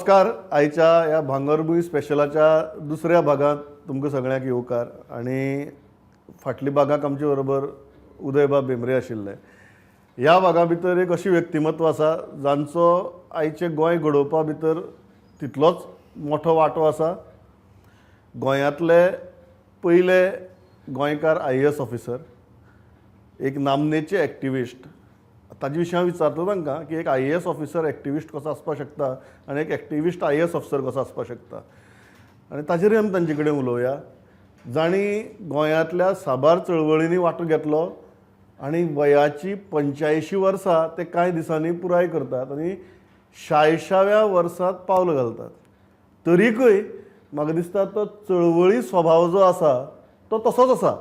नमस्कार. आयच्या ह्या भांगरभूंय स्पेशलाच्या दुसऱ्या भागात तुमकां सगळ्यांक येवकार. आणि फाटली भागाक आमचे बरोबर उदयबाब भेंब्रे आशिल्ले. ह्या भागा भितर एक अशी व्यक्तिमत्व आसा जांचो आयचे गोंय घडोवपा भितर तितलोच मोठो वांटो आसा. गोंयांतले पयले गोंयकार IAS ऑफिसर, एक नामनेचे एक्टिविस्ट. ताजे विशीं हांव विचारतलो तांकां की एक IAS ऑफिसर एक्टिविस्ट कसो आसपाक शकता आनी एक एक्टिविस्ट IAS ऑफिसर कसो आसपाक शकता, आनी ताजेरूय आमी तांचे कडेन उलोवया. जाणी गोंयांतल्या साबार चळवळींनी वांटो घेतलो आनी वयाची 85 वर्सां ते कांय दिसांनी पुराय करतात आनी 46व्या वर्सांत पावल घालतात. तरीकय म्हाका दिसता तो चळवळी स्वभाव जो आसा तो तसोच आसा.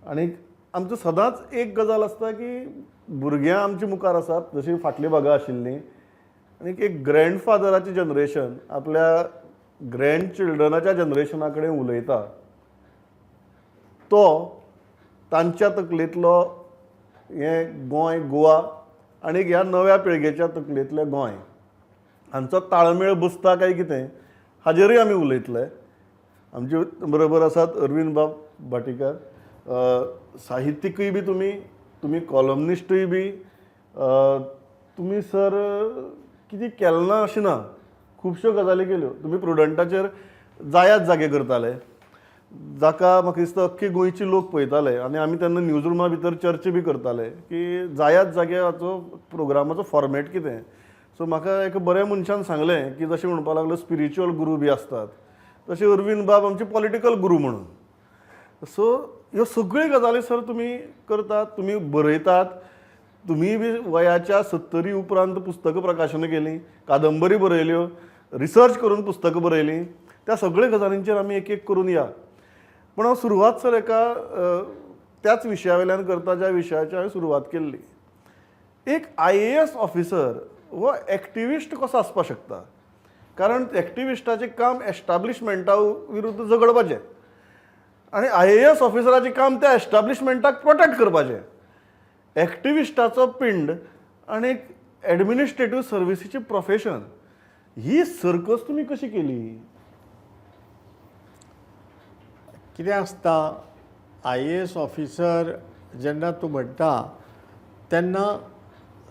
आनी आमचो सदांच एक गजाल आसता की भुरग्यां आमच्या मुखार आसात जशी फाटली भागां आशिल्लीं, आनी एक ग्रँडफादराचें जनरेशन आपल्या ग्रँड चिल्ड्रनाच्या जनरेशना कडेन उलयता, तो तांच्या तकलेंतलो हें गोंय गोवा आनी ह्या नव्या पिळगेच्या तकलेंतलें गोंय हांचो ताळमेळ बसता काय कितें हाजेरूय आमी उलयतले. आमचे बरोबर आसात अरविंद बाब भाटीकार, साहित्यिकूय बी तुमी कॉलमनिस्टूय बी. तुमी सर कितें केलें ना अशें ना, खुबश्यो गजाली केल्यो. तुमी प्रुडंटाचेर जायाच जागे करताले, जाका म्हाका दिसता अख्खी गोंयची लोक पळयताले. आनी आमी तेन्ना न्यूज रुमा भितर चर्चा बी करताले की जायाच जाग्याचो प्रोग्रामाचो फॉर्मेट कितें. सो म्हाका एक बऱ्या मनशान सांगलें की जशें म्हणपाक लागलो स्पिरिच्युअल गुरू बी आसतात तशें अरविंद बाब आमचे पॉलिटिकल गुरू म्हणून. सो ह्यो सगळ्यो गजाली सर तुमी करतात, तुमी बरयतात. तुमी बी वयाच्या 70 उपरांत पुस्तकां प्रकाशनां केलीं, कादंबरी बरयल्यो, रिसर्च करून पुस्तकां बरयलीं. त्या सगळ्या गजालींचेर आमी एक एक करून या. पूण हांव सुरवात सर एका त्याच विशया वयल्यान करता ज्या विशयाची हांवें सुरवात केल्ली. एक IAS ऑफिसर हो एक्टिविस्ट कसो आसपाक शकता? कारण एक्टिविस्टाचें काम एस्टाब्लिशमेंटा विरुद्ध झगडपाचें आनी IAS ऑफिसराचें काम त्या एस्टाब्लिशमेंटाक प्रोटेक्ट करपाचें. एक्टिविस्टाचो पिंड आनी एडमिनिस्ट्रेटीव सर्विसीचें प्रोफेशन, ही सर्कस तुमी कशी केली? कितें आसता, IAS ऑफिसर जेन्ना तूं म्हणटा तेन्ना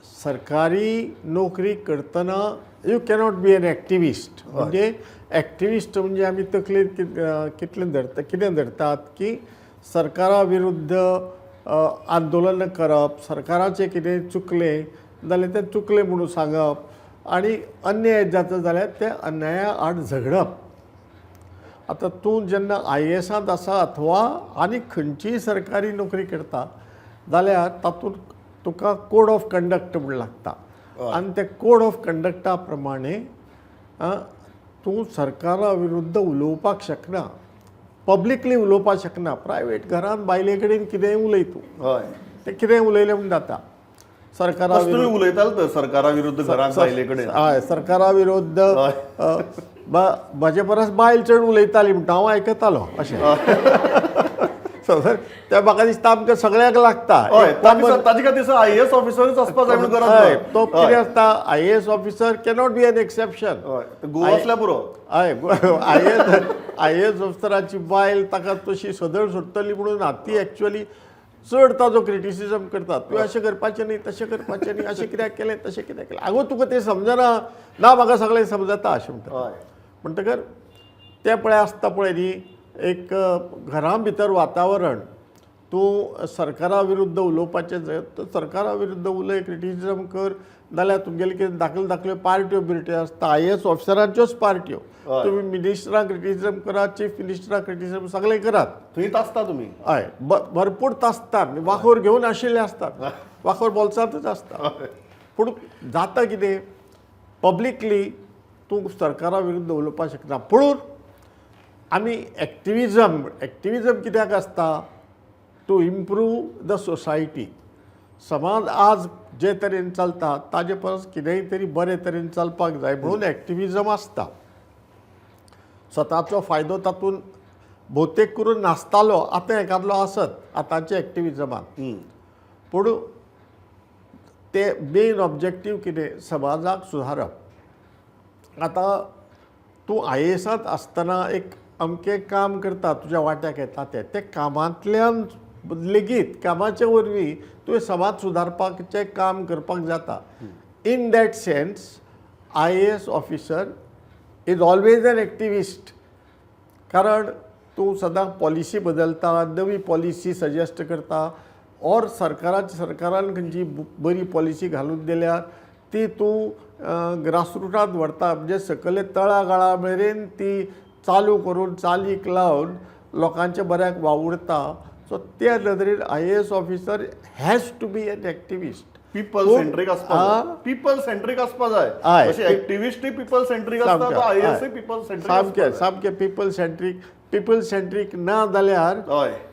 सरकारी नोकरी करतना you cannot be an activist. म्हणजे एक्टिविस्ट म्हणजे आमी तकलेंत कितें धरतात की सरकारा विरुद्ध आंदोलन करप, सरकाराचें कितें चुकलें जाल्यार तें चुकलें म्हणून सांगप आनी अन्याय जाता जाल्यार त्या अन्याया आड झगडप. आतां तूं जेन्ना IASांत आसा अथवा आनी खंयचीय सरकारी नोकरी करता जाल्यार तातूंत तुका कोड ऑफ कंडक्ट म्हण लागता. आनी ते कोड ऑफ कंडक्टा प्रमाणे तूं सरकारा विरुद्ध उलोवपाक शकना, पब्लिकली उलोवपाक शकना. प्रायवेट घरांत बायले कडेन कितेंय उलय तूं, हय तें कितेंय उलयलें म्हण जाता. सरकारा तुमी उलयताले तर सरकारा विरुद्ध घरांत बायले कडेन? हय, सरकारा विरुद्ध म्हजे परस बायल चड उलयताली म्हणटा हांव आयकतालो अशें. त्या म्हाका दिसता आमकां सगळ्याक लागता. ताजे खातीर IAS ऑफिसरच आसपाक जाय म्हणून गरज. तो कितें आसता, IAS officer cannot be an exception. Goa आसल्या पुरो. हय, IAS ऑफिसराची बायल ताका तशी सदळ सुट्टली म्हणून ना. ती एक्चुअली चड ताजो क्रिटिसिजम करतात. तूं अशें करपाचें न्ही, तशें करपाचें न्ही, अशें कित्याक केलें, तशें कित्याक केलें. आगो तुका तें समजना ना, म्हाका सगळें समजता अशें म्हणटा. म्हणटकर तें पळय आसता पळय न्ही, एक घरां भितर वातावरण. तूं सरकारा विरुद्ध उलोवपाचें सरकारा विरुद्ध उलय, क्रिटिसिजम कर जाल्यार तुमगेले कितें दाखल्यो पार्ट्यो बिर्ट्यो आसता. IAS ऑफिसराच्योच पार्ट्यो. तुमी मिनिस्टरांक क्रिटिसिजम करात, चीफ मिनिस्टराक क्रिटिसिजम सगळें करात. थंय तासता तुमी? हय, भरपूर तासता. वाखोर घेवन आशिल्ले आसतात, वाखोर बोल्सांतच आसता. पूण जाता कितें, पब्लिकली तूं सरकारा विरुद्ध उलोवपाक शकना. पूण आमी एक्टिविजम कित्याक आसता? To improve the society. समाज आज जे तरेन चलता ताजे परस कितेंय तरी बरे तरेन चलपाक जाय म्हणून एक्टिविजम आसता. स्वताचो फायदो तातूंत भोवतेक करून नासतालो, आतां एकादलो आसत आतांच्या एक्टिविजमांत. पूण ते मेन ऑब्जेक्टीव कितें, समाजाक सुदारप. आता तूं IASांत आसतना एक अमकें काम करता तुज्या वाट्याक येता ते कामांतल्यान लेगीत कामाचे वरवीं तुवें समाज सुदारपाचें काम करपाक जाता. In that sense IAS officer is always an activist. कारण तूं सदां पॉलिसी बदलता, नवी पॉलिसी सजेस्ट करता, और सरकारान खंयची बरी पॉलिसी घालून दिल्यार ती तूं ग्रासरूटांत व्हरता, म्हणजे सकले तळागाळा मेरेन ती चालू करून चालीक लावन लोकांच्या बऱ्याक वावुरता. सो त्या नदरेन IAS officer has to be an activist. People centric people centric आसपा जाय. अशें एक्टिविस्टूय पीपल सेंट्रीक आसता, तो IASूय पीपल सेंट्रीक सामकें पीपल सेंट्रीक ना जाल्यार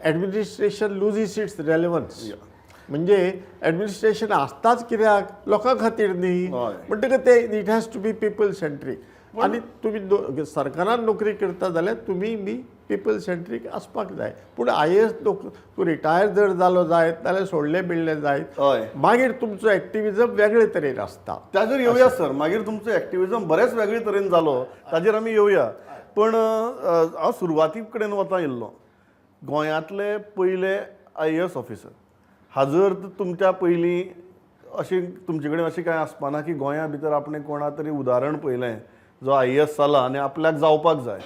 एडमिनिस्ट्रेशन लुजीस इट्स रेलेवन्स. म्हणजे एडमिनिस्ट्रेशन आसताच कित्याक लोकां खातीर न्ही, म्हणटकच ते it has to be people centric. आनी तुमी सरकारान नोकरी करता जाल्यार तुमी बी पीपल सेंट्रीक आसपाक जाय. पूण IAS तूं रिटायर जर जालो जायत जाल्यार सोडलें बिडलें जायत, मागीर तुमचो एक्टिविजम वेगळे तरेन आसता. ताजेर येवया सर. मागीर तुमचो एक्टिविजम बरेच वेगळे तरेन जालो, ताजेर आमी येवया. पण हांव सुरवाती कडेन वता येयल्लो. गोंयांतले पयले IAS ऑफिसर हाजर तुमच्या पयलीं अशें तुमचे कडेन अशें कांय आसपाना की गोंया भितर आपणें कोणा तरी उदाहरण पळयलें जो IAS जाला आनी आपल्याक जावपाक जाय.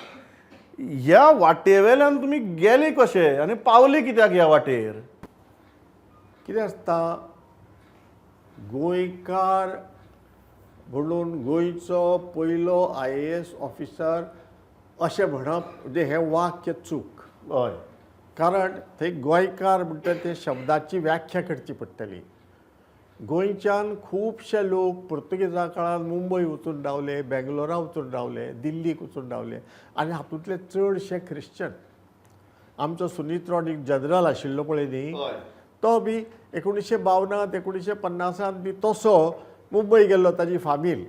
ह्या वाटेवेल्यान तुमी गेले कशे आनी पावले कित्याक ह्या वाटेर? कितें आसता, गोंयकार म्हणून गोंयचो पयलो IAS ऑफिसर अशें म्हणप म्हणजे हें वाक्य चूक. हय. कारण थंय गोंयकार म्हणटा ते शब्दाची व्याख्या करची पडटली. गोंयच्यान खुबशे लोक पुर्तुगेजा काळांत मुंबय वचून रावले, बेंगलोरा वचून रावले, दिल्लीक वचून रावले, आनी हातूंतले चडशे ख्रिश्चन. आमचो सुनीत रॉड एक जनरल आशिल्लो पळय न्ही, तो बी 1952 1950 बी तसो मुंबय गेल्लो, ताजी फामील.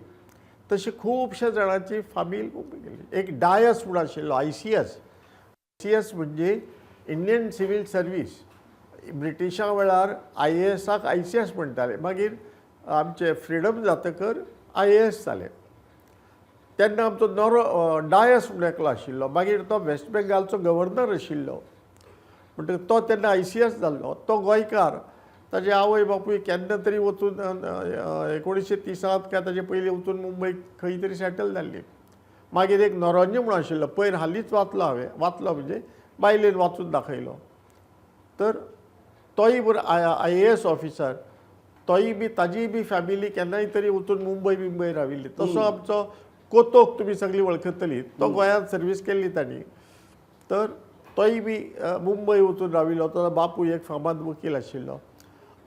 तशी खुबशे जाणांची फामील मुंबय गेल्ली. एक डायस म्हूण आशिल्लो ICS म्हणजे इंडियन सिवील सर्वीस. ब्रिटिशा वेळार IASाक ICS म्हणटाले, मागीर आमचे फ्रिडम जातकर IAS जाले. तेन्ना आमचो नवरो डायस म्हणून एकलो आशिल्लो, मागीर तो वेस्ट बेंगालचो गव्हर्नर आशिल्लो, म्हणटकीर तो तेन्ना ICS जाल्लो. तो गोंयकार. ताजे आवय बापूय केन्ना तरी वचून 1930 काय ताजे पयलीं वचून मुंबय खंय तरी सेटल जाल्ली. मागीर एक नोरोजी म्हणून आशिल्लो, पयर हालींच वाचलो म्हणजे बायलेन वाचून दाखयलो. तर तोय बरो IAS ऑफिसर, तोय बी ताजी बी फॅमिली केन्नाय तरी वचून मुंबय राविल्ली. तसो आमचो कोतोक तुमी सगळीं वळखतली, तो गोंयांत सर्वीस केल्ली तांणी. तर तोय बी मुंबय वचून राविल्लो. तो बापूय एक फामाद वकील आशिल्लो.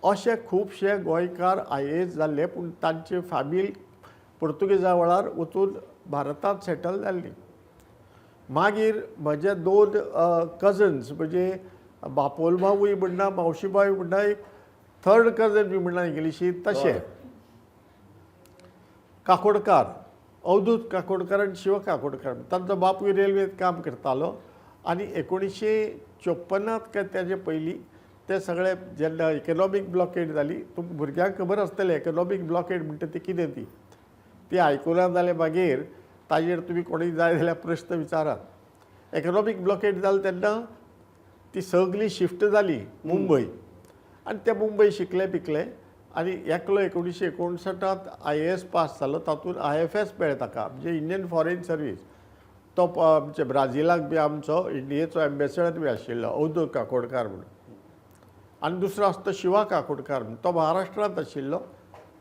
अशे खुबशे गोंयकार IAS जाल्ले, पूण तांची फॅमिली पुर्तुगेजा वेळार वचून भारतांत सेटल जाल्ली. मागीर म्हजे 2 कजन्स, म्हणजे बापोल भावूय म्हणना, मावशीबाय म्हणना, एक थर्ड कजन बी म्हणना इंग्लिशींत, तशें काकोडकार, अवधूत काकोडकार आनी शिव काकोडकार. तांचो बापूय रेल्वेंत काम करतालो. आनी 1954 काय तेजे पयलीं ते सगळे जेन्ना इकॉनॉमीक ब्लॉकेड जाली, तुमकां भुरग्यांक खबर आसतलें इकॉनॉमीक ब्लॉकेड म्हणटा ती कितें ती आयकुना जालें. मागीर ताजेर तुमी कोणूय जाय जाल्यार प्रश्न विचारात. इकॉनॉमीक ब्लॉकेड जालें तेन्ना ती सगळी शिफ्ट जाली मुंबय, आनी ते मुंबय शिकले पिकले, आनी एकलो 1959 IAS पास जालो. तातूंत IFS मेळ्ळें ताका, म्हणजे इंडियन फॉरेन सर्वीस. तो आमचे ब्राझिलाक बी आमचो इंडियेचो एम्बेसेडर बी आशिल्लो, अवधूत काकोडकार म्हणून. आनी दुसरो आसता शिवा काकोडकार म्हणून, तो महाराष्ट्रांत आशिल्लो.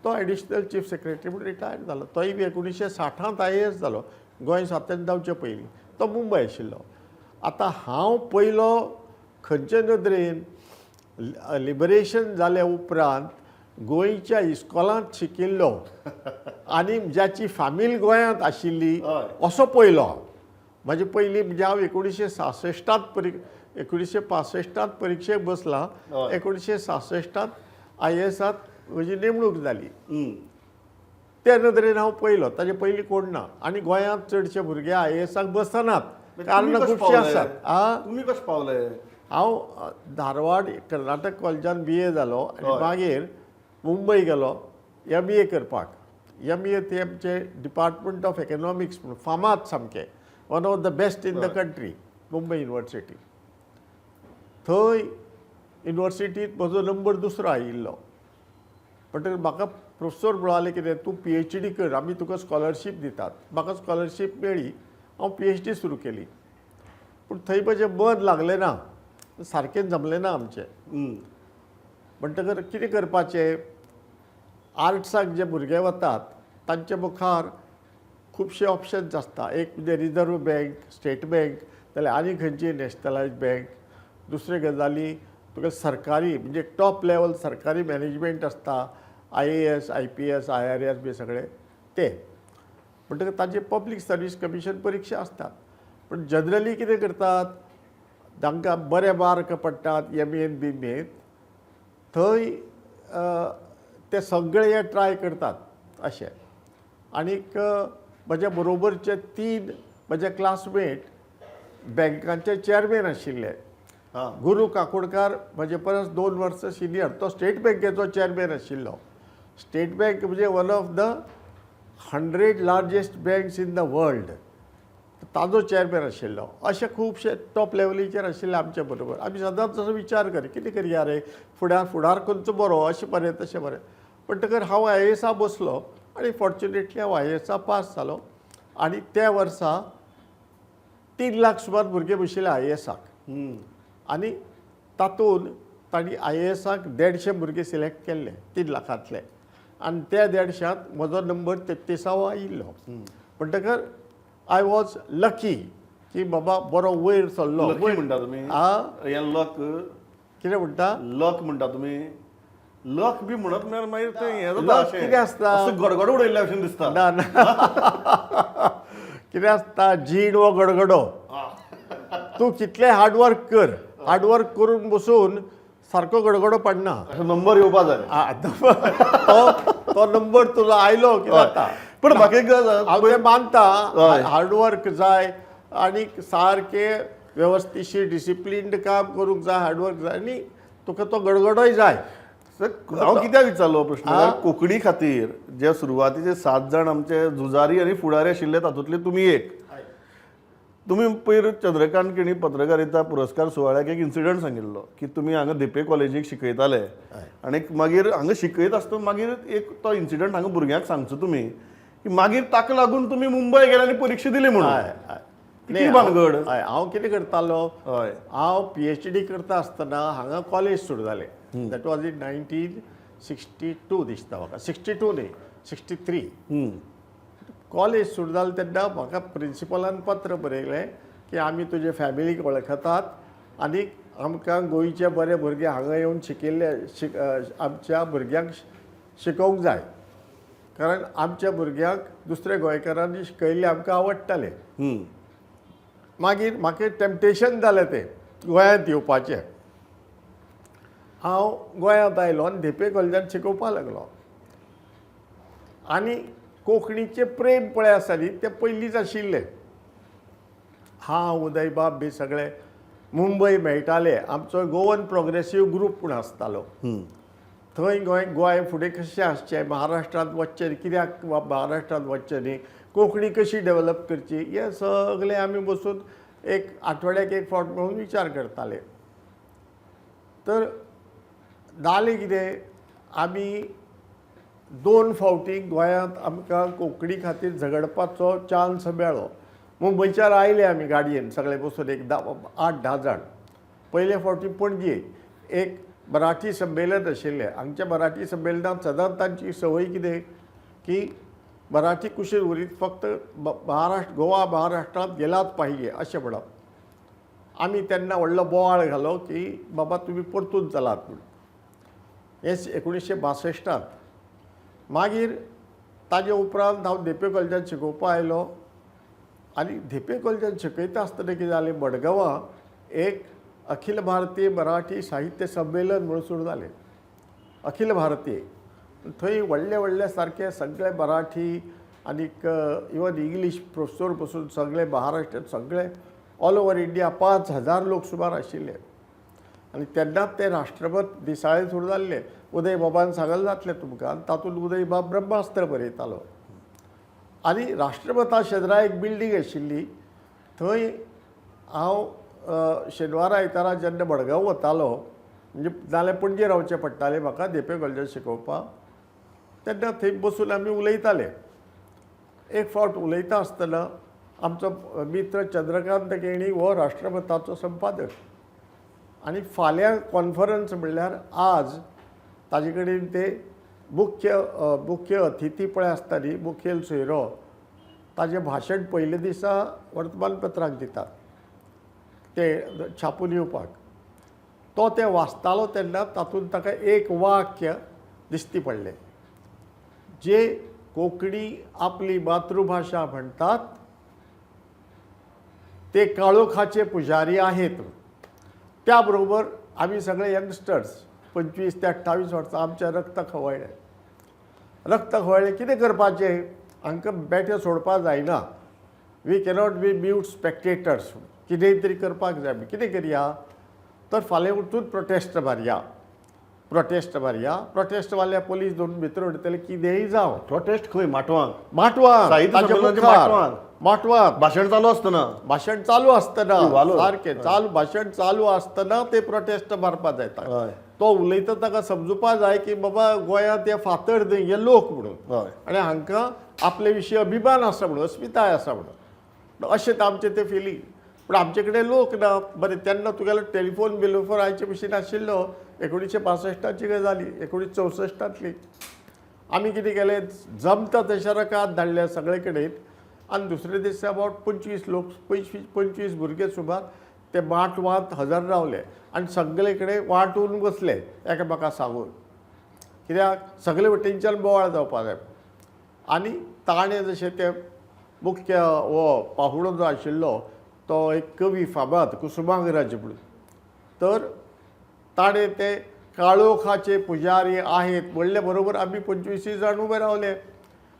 तो एडिशनल चीफ सेक्रेटरी म्हणून रिटायर जालो. तोय बी 1960 IAS जालो, गोंय स्वातंत्र्य जावचे पयलीं. तो मुंबय आशिल्लो. आतां हांव पयलो खंयचे नदरेन लिबरेशन जाल्या उपरांत गोंयच्या इस्कॉलांत शिकिल्लो आनी ज्याची फामील गोंयांत आशिल्ली असो पयलो. म्हाजे पयलीं म्हणजे हांव 1965 परिक्षेक बसला. 1966 IASांत म्हजी नेमणूक जाली. त्या नदरेन हांव पयलो, ताजे पयलीं कोण ना. आनी गोंयांत चडशे भुरगे IASाक बसनात, कारणां खुबशीं आसात. तुमी कशें पावले? हांव धारवाड कर्नाटक कॉलेजान BA जालो, आनी मागीर मुंबय गेलो MBA करपाक. MEATMचे डिपार्टमेंट ऑफ इकॉनॉमिक्स म्हणून फामाद सामकें, one of the best in the country, Mumbai university. थंय युनिवर्सिटींत म्हजो नंबर दुसरो आयिल्लो. म्हणटकीर म्हाका प्रोफेसर म्हणाले कितें, तूं PhD कर, आमी तुका स्कॉलरशीप दितात. म्हाका स्कॉलरशीप मेळ्ळी, हांव PhD सुरू केली. पूण थंय म्हजें मन लागलें ना, सारकें जमलें ना आमचें. म्हणटकीर कितें करपाचें, आर्ट्साक जे भुरगे वतात तांचे मुखार खुबशे ऑप्शन्स आसता. एक म्हणजे रिजर्व बँक, स्टेट बँक, जाल्यार आनी खंयची नॅशनलायज बँक. दुसरे गजाली तुका सरकारी म्हणजे टॉप लेवल सरकारी मॅनेजमेंट आसता, IAS, IPS, IRS बी सगळे ते. म्हणटकीर तांची पब्लीक सर्वीस कमिशन परीक्षा आसतात. पूण जनरली कितें करतात, तांकां बरे मार्क पडटात MAन BAन, थंय ते सगळे ट्राय करतात अशें. आनीक म्हज्या बरोबरचे 3 म्हजे क्लासमेट बँकांचे चेअरमॅन आशिल्ले. गुरू काकोडकार म्हजे परस 2 वर्सां सिनियर, तो स्टेट बँकेचो चेअरमॅन आशिल्लो. स्टेट बँक म्हणजे one of the 100 largest banks in the world, ताजो चेअरमॅन आशिल्लो. अशे खुबशे टॉप लेवलीचेर आशिल्ले आमचे बरोबर. आमी सदांच असो विचार करी कितें करया रे, फुडार खंयचो बरो, अशें बरें तशें बरें. म्हणटकीर हांव IAS बसलो आनी फॉर्च्युनेटली हांव IAS पास जालो. आनी त्या वर्सा 3 लाख सुमार भुरगे बशिल्ले IASाक. आनी तातूंत तांणी IASाक 150 भुरगे सिलेक्ट केल्ले 3 लाखांतले. आनी त्या 150त म्हजो नंबर 33वो आयिल्लो. म्हणटकीर आय वॉज लकी की बाबा बरो वयर सरलो. लकी म्हणटा तुमी? लक कितें म्हणटा? लक म्हणटा तुमी? लक बी म्हणत म्हळ्यार मागीर तें हें जाता, लक कितें आसता? गडगड उडयल्ल्या भशेन दिसता. ना कितें आसता, जीण वो गडगडो. तूं कितलें हार्डवर्क कर, हार्डवर्क करून बसून सारको गडगडो पडना. नंबर येवपा जाय. तो नंबर तुजो आयलो कितें जाता. पण म्हाका एक गजाल, हांव तें मानता, हार्डवर्क जाय आनी सारकें वेवस्थितशीर डिसिप्लिन्ड काम करूंक जाय, हार्डवर्क जाय आनी तुका तो गडगडोय जाय. हांव कित्याक विचारलो प्रश्न, कोंकणी खातीर जे सुरवातीचे 7 जाण आमचे झुजारी आनी फुडारी आशिल्ले तातूंतले तुमी एक. तुमी पयर चंद्रकांत केणी पत्रकारिता पुरस्कार सुवाळ्याक एक इन्सिडंट सांगिल्लो की तुमी हांगा देपे कॉलेजीक शिकयताले आनी मागीर हांगा शिकयत आसतना मागीर एक तो इन्सिडंट हांगा भुरग्यांक सांगचो तुमी की मागीर ताका लागून तुमी मुंबय गेले आनी परीक्षा दिली म्हणून. कितें भानगड? हांव कितें करतालो, हय, हांव PhD करता आसतना हांगा कॉलेज सुरू जालें. दॅट वॉज इन 1962 दिसता म्हाका. 62 न्ही, 63. कॉलेज सुरू जालें तेन्ना म्हाका प्रिंसिपलान पत्र बरयलें की आमी तुजे फॅमिलीक वळखतात आनी आमकां गोंयचे बरे भुरगे हांगा येवन शिकिल्ले आमच्या भुरग्यांक शिकोवंक जाय. कारण आमच्या भुरग्यांक दुसऱ्या गोंयकारांनी शिकयल्लें आमकां आवडटालें. मागीर म्हाका टेम्पटेशन जालें तें गोंयांत येवपाचें. हांव गोंयांत आयलो आनी देपे कॉलेजांत शिकोवपाक लागलो. आनी कोंकणीचें प्रेम पळय आसा न्ही तें पयलींच आशिल्लें. हांव उदयबाब बी सगळे मुंबय मेळटाले. आमचो गोवन प्रोग्रेसीव ग्रूप म्हूण आसतालो. थंय गोंय फुडें कशें आसचें, महाराष्ट्रांत वचचें, कित्याक महाराष्ट्रांत वचचें न्ही, कोंकणी कशी डेवलप करची, हें सगळें आमी बसून एक आठवड्याक एक फावट मेळून विचार करताले. तर जालें कितें, आमी 2 फावटी गोंयांत आमकां कोंकणी खातीर झगडपाचो चान्स मेळ्ळो. मुंबयच्यान आयले आमी गाडयेन सगळे बसून एक 8-10 जाण. पयले फावटी पणजे एक मराठी संमेलन आशिल्लें. हांगच्या मराठी संमेलनांत सदांच तांची संवय कितें की मराठी कुशीर उरीत फक्त गोवा महाराष्ट्रांत गेलाच पाहिजे अशें म्हणप. आमी तेन्ना व्हडलो बोवाळ घालो की बाबा तुमी परतून चलात म्हूण. हें 1962. मागीर ताजे उपरांत हांव देपे कॉलेजांत शिकोवपा आयलो आनी देपे कॉलेजांत शिकयता आसतना कितें जालें, मडगांवां एक अखिल भारतीय मराठी साहित्य संमेलन म्हणून सुरू जालें. अखिल भारतीय थंय व्हडले सारके सगळे मराठी आनीक इवन इंग्लीश प्रोफेसर बसून सगळे महाराष्ट्रांत सगळे ऑल ओवर इंडिया 5000 लोक सुमार आशिल्ले. आनी तेन्नाच ते राष्ट्रपत दिसाळें सुरू जाल्लें. उदय बाबान सांगलें जातलें तुमकां, तातूंत उदय बाब ब्रह्मास्त्र बरयतालो. आनी राष्ट्रपता शेजरा एक बिल्डींग आशिल्ली थंय हांव शेनवारा आयतारा जेन्ना मडगांव वतालो म्हणजे नाल्यार पणजे रावचें पडटालें म्हाका धेपे कॉलेजांत शिकोवपाक तेन्ना थंय बसून आमी उलयताले. एक फावट उलयता आसतना आमचो मित्र चंद्रकांत केणी हो राष्ट्रपताचो संपादक आनी फाल्यां कॉन्फरन्स म्हणल्यार आज ताजे कडेन ते मुख्य अतिथी पळय आसता न्ही मुखेल सोयरो ताजें भाशण पयले दिसा वर्तमानपत्राक दितात ते छापून येवपाक. तो ते वाचतालो तेन्ना तातूंत ताका एक वाक्य दिश्टी पडलें जे कोंकणी आपली मातृभाशा म्हणटात ते काळोखाचे पुजारी आहेत. त्या बरोबर आमी सगळे यंगस्टर्स 25 ते 28 वर्सां आमचें रक्त खवळ्ळें. कितें करपाचें? हांकां बेठे सोडपा जायना. We cannot be mute spectators. कितेंय तरी करपाक जाय. आमी कितें करया तर फाल्यां उठून प्रोटेस्ट मारया. प्रोटेस्ट वाल्या पोलीस धरून भितर उडयतले कितेंय जावं. प्रोटेस्ट खंय? माटवांक. माटवांत भाशण चालू आसतना भाशण चालू आसतना वालो. सारकें भाशण चालू आसतना ते प्रोटेस्ट मारपा जाता. हय तो उलयता ताका समजुपा जाय की बाबा गोंयांत हे फातर न्हय हे लोक म्हणून हय आनी हांकां आपले विशीं अभिमान आसा म्हणून अस्मिताय आसा म्हणून अशें आमचें तें फिलींग. पूण आमचे कडेन लोक ना. बरें तेन्ना तुगेलो टेलिफोन बिलिफोन आयचे भशेन नाशिल्लो. 1965ची गजाली 1964तली. आमी कितें केलें जमता तशा रकात धाडले सगळे कडेन आनी दुसरे दिसा अबावट 25 लोक 25 भुरगे सुमार ते माटवांत हजर रावले आनी सगळे कडेन वांटून बसले एकामेकां सांगून. कित्याक सगळे वटेनच्यान बोवाळ जावपा जाय. आनी ताणें जशें ते मुख्य हो पाहुणो जो आशिल्लो तो एक कवी फामाद कुसुमाग्रज म्हणून तर ताणें ते काळोखाचे पुजारी आहेत म्हणले बरोबर आमी 25 जाण उबे रावले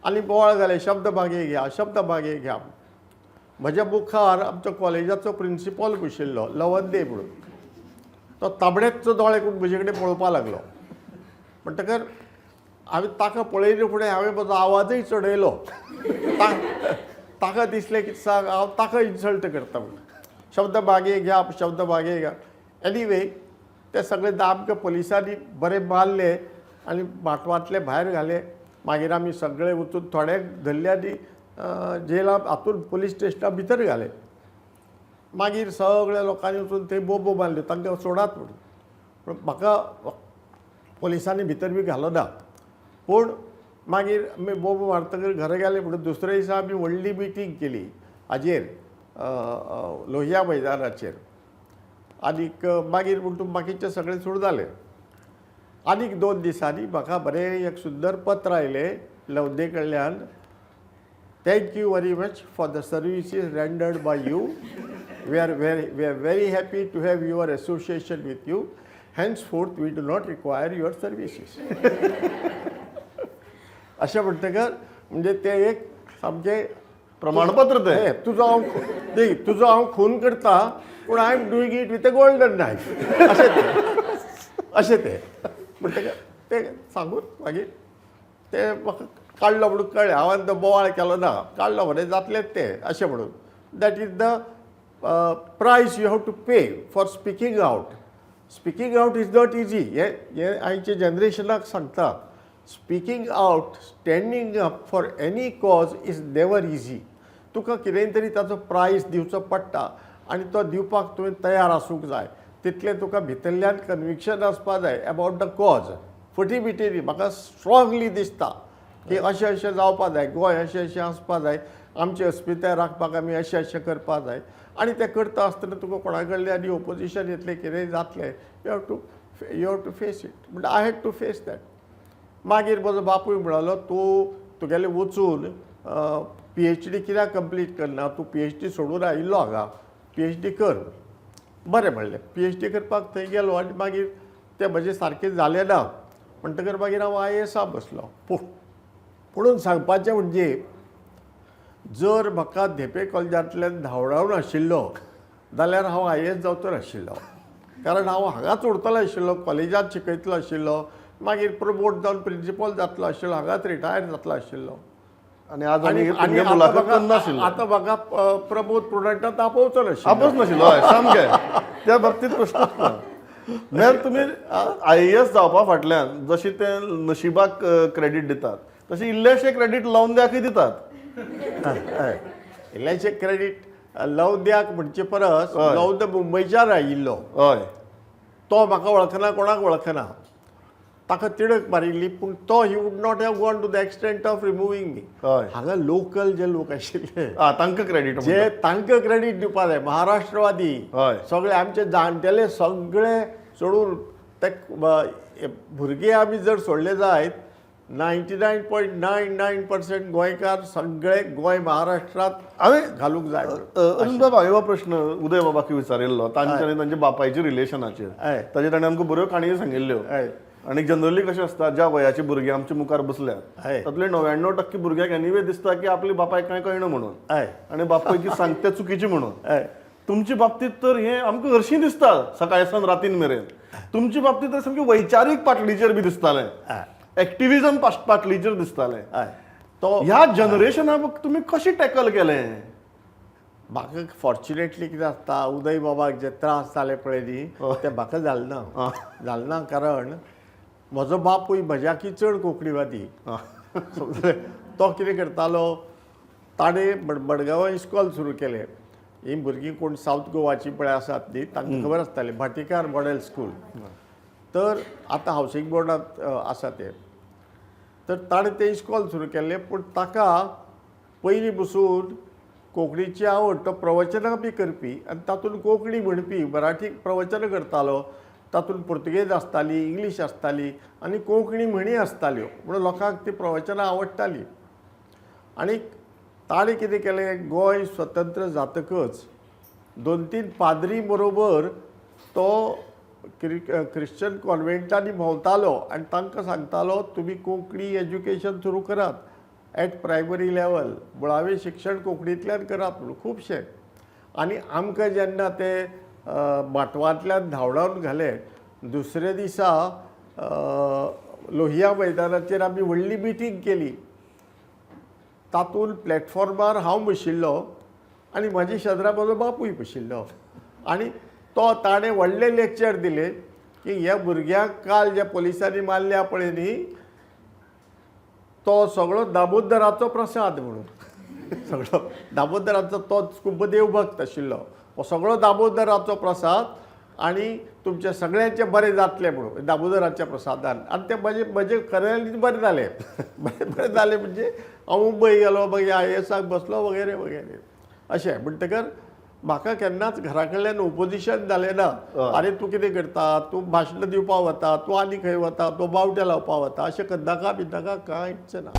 आनी बोवाळ घाले शब्द मागे घ्या. म्हज्या मुखार आमचो कॉलेजाचो प्रिंसिपल बशिल्लो लवंदे म्हणून. तो ताबडेचो दोळे करून म्हजे कडेन पळोवपा लागलो. म्हणटकर हांवें ताका पळयले फुडें हांवें म्हजो आवाजूय चडयलो. ताका दिसलें की सांग हांव ताका इन्सल्ट करता म्हणून. शब्द मागे घ्या. एनीवे ते सगळे आमकां पुलिसांनी बरें मारले आनी माटवांतले भायर घाले. मागीर आमी सगळे वचून थोड्याक धरले आनी जेलांत हातून पुलीस स्टेशना भितर घाले. मागीर सगळ्या लोकांनी वचून थंय बोबो मारल्यो तांकां सोडात म्हणून. पूण म्हाका पुलिसांनी भितर बी घालो ना. पूण मागीर आमी बोबो मारतकीर घरा गेले म्हणून दुसऱ्या दिसा आमी व्हडली मिटींग केली हाजेर लोहिया मैदानाचेर. आनीक मागीर म्हणटून बाकीचे सगळे सुरू जाले. आनीक 2 दिसांनी म्हाका बरें एक सुंदर पत्र आयलें लवंदे कडल्यान. Thank you very much for the services rendered by you. We are very happy to have your association with you. Henceforth we do not require your services. अशें म्हणटकर म्हणजे ते एक सामकें प्रमाणपत्र ते तुजो हांव खून करता पूण I am doing it with a golden knife अशें ते म्हणटकर ते सांगून मागीर ते म्हाका काडलो म्हणून कळ्ळें. हांवें तो बोवाळ केलो ना. काडलो बरें जातलेंच ते अशें म्हणून. That is the price you have to pay for speaking out. Speaking out is not easy. हे आयच्या जनरेशनाक सांगता. Speaking out standing up for any cause is never easy. तुका कितें तरी ताचो प्रायस दिवचो पडटा आनी तो दिवपाक तुवें तयार आसूंक जाय. तितलें तुका भितरल्यान कन्विक्शन आसपा जाय अबावट द कॉज. फटी भिटेरी म्हाका स्ट्रॉंगली दिसता की अशें जावपा जाय. गोंय अशें आसपा जाय. आमची अस्मिताय राखपाक आमी अशें करपा जाय. आनी तें करता आसतना तुका कोणा कडल्यान आनी ओपोजिशन येतलें कितेंय जातलें you have to face it. म्हणटा I had to face that. मागीर म्हजो बापूय म्हणलो तुगेलें वचून PhD कित्याक कंप्लीट करना. तूं PhD सोडून आयिल्लो हांगा. PhD कर. बरें म्हणलें. PhD करपाक थंय गेलो आनी मागीर तें म्हजें सारकें जालें ना. म्हणटकर मागीर हांव IAS बसलो. पुणून सांगपाचें म्हणजे जर म्हाका धेपे कॉलेजांतल्यान धांवडाव नाशिल्लो जाल्यार हांव IAS जावचो नाशिल्लो. कारण हांव हांगाच उरतलो आशिल्लो. कॉलेजांत शिकयतलो आशिल्लो. मागीर प्रमोट जावन प्रिंसिपल जातलो आशिल्लो. हांगाच रिटायर जातलो आशिल्लो. आणि आज आम्ही आणि तुमगे आता मुलाखत बघा करनाशिल्लो आता बघा प्रमोद प्रोडक्टात तापोवचो आपच नाशिल्लो हय सामकें त्या बाबतींत प्रश्नच ना म्हळ्यार तुमी IAS जावपा फाटल्यान जशें ते नशिबाक क्रेडीट दितात तशें इल्लेशें क्रेडीट लावन द्याकय दितात इल्लेशें क्रेडीट लवद्याक म्हणचे परस लवद मुंबयच्यान आयिल्लो हय तो म्हाका वळखना कोणाक वळखना ताका तिडक मारिल्ली पूण तो he would not have gone to the extent of removing me हय हांगा लोकल जे लोक आशिल्ले तांकां क्रेडीट जे तांकां क्रेडीट दिवपा जाय महाराष्ट्रवादी हय. सगळे आमचे जाणटेले सगळे सोडून ते भुरगे आमी जर सोडले जायत 99.99% गोंयकार सगळे गोंय महाराष्ट्रात हांवें घालूंक जाय अजून बाबा हांवें हो प्रश्न उदय बाबाक विचारिल्लो तांच्यानी तांच्या बापायच्या रिलेशनाचेर हय. ताचे ताणें आमकां बऱ्यो काणयो सांगिल्ल्यो हय. आणि जनरली कशें आसता ज्या वयाचे भुरगे आमच्या मुखार बसल्यात हय. तातले 99% भुरग्यांक एनिवे दिसता की आपली बापायक कांय कळना म्हणून हय आणि बापायकी सांगते चुकीची म्हणून हय तुमच्या बाबतीत तर हे आमकां हरशीं दिसता सकाळसान रातीन मेरेन तुमच्या बाबतीत तर सामकें वैचारीक पाटलीचेर बी दिसतालें हय एक्टिविजम पाटलीचेर दिसतालें हय तो ह्या जनरेशनाक तुमी कशें टॅकल केलें म्हाका फॉर्च्युनेटली कितें आसता उदय बाबाक जे त्रास जाले पळय न्ही ते म्हाका जालना जालना कारण म्हजो बापूय म्हज्याकी चड कोंकणीवादी तो कितें करतालो ताणें मडगांवां इस्कॉल सुरू केलें ही भुरगीं कोण सावथ गोवाची पळय आसात न्ही तांकां खबर आसताली भाटीकार मॉडेल स्कूल तर आतां हावसिंग बोर्डांत आसा ते तर ताणें तें इस्कॉल सुरू केल्लें पूण ताका पयलीं बसून कोंकणीची आवड तो प्रवचनां बी करपी आनी तातूंत कोंकणी म्हणपी मराठीक प्रवचनां करतालो तातूंत पुर्तुगेज आसताली इंग्लीश आसताली आनी कोंकणी म्हणी आसताल्यो म्हणून लोकांक ती प्रवचनां आवडटालीं आनी ताणें कितें केलें गोंय स्वतंत्र जातकच 2-3 पाद्री बरोबर तो क्रिश्चन कॉन्व्हेंटांनी भोंवतालो आनी तांकां सांगतालो तुमी कोंकणी एज्युकेशन सुरू करात एट प्रायमरी लेवल मुळावें शिक्षण कोंकणींतल्यान करात म्हणून खुबशे आनी आमकां जेन्ना ते माटवांतल्यान धांवडावन घाले दुसरे दिसा लोहिया मैदानाचेर आमी व्हडली मिटींग केली तातूंत प्लॅटफॉर्मार हांव बशिल्लो आनी म्हाजे शेजरा म्हजो बापूय बशिल्लो आनी ताणें व्हडलें लेक्चर दिलें की ह्या भुरग्याक काल ज्या पुलिसांनी मारल्या पळय न्ही तो सगळो दामोदराचो प्रसाद म्हणून सगळो दामोदराचो तोच खूब देव भक्त आशिल्लो हो सगळो दामोदराचो प्रसाद आनी तुमचे सगळ्यांचे बरें जातलें म्हणून दामोदराच्या प्रसादान आनी ते म्हजे खऱ्यांनीच बरें जालें बरें जालें म्हणजे हांव मुंबय गेलो मागीर IASाक बसलो वगैरे वगैरे अशें म्हणटकर म्हाका केन्नाच घरा कडल्यान ओपोजिशन जालें ना आरे तूं कितें करता तूं भाशणां दिवपा वता तूं आनी खंय वता तूं बावटे लावपा वता अशें करनाका भिनाका कांयच ना